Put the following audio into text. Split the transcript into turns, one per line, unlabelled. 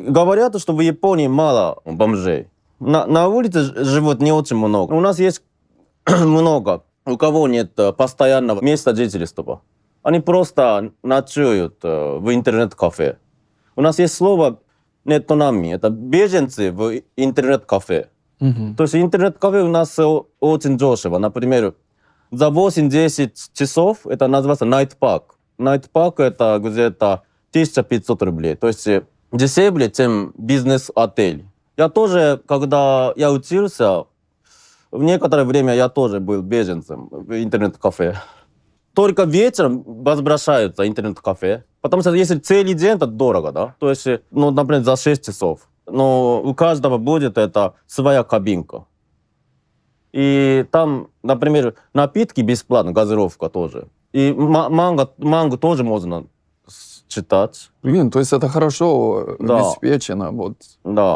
Говорят, что в Японии мало бомжей. На улице живут не очень много. У нас есть много, у кого нет постоянного места жительства. Они просто ночуют в интернет-кафе. У нас есть слово «нетонами», это беженцы в интернет-кафе. То есть интернет-кафе у нас очень дешево. Например, за 8-10 часов это называется night park. Night park это где-то 1500 рублей. То есть дешевле, чем бизнес-отель. Я тоже, когда я учился, в некоторое время я тоже был беженцем в интернет-кафе. Только вечером возвращаются интернет-кафе. Потому что если целый день, это дорого, да? То есть, ну, например, за 6 часов. Но у каждого будет это своя кабинка. И там, например, напитки бесплатно, газировка тоже. И манго тоже можно читать.
Блин, то есть это хорошо
Да.
обеспечено. Вот.
Да.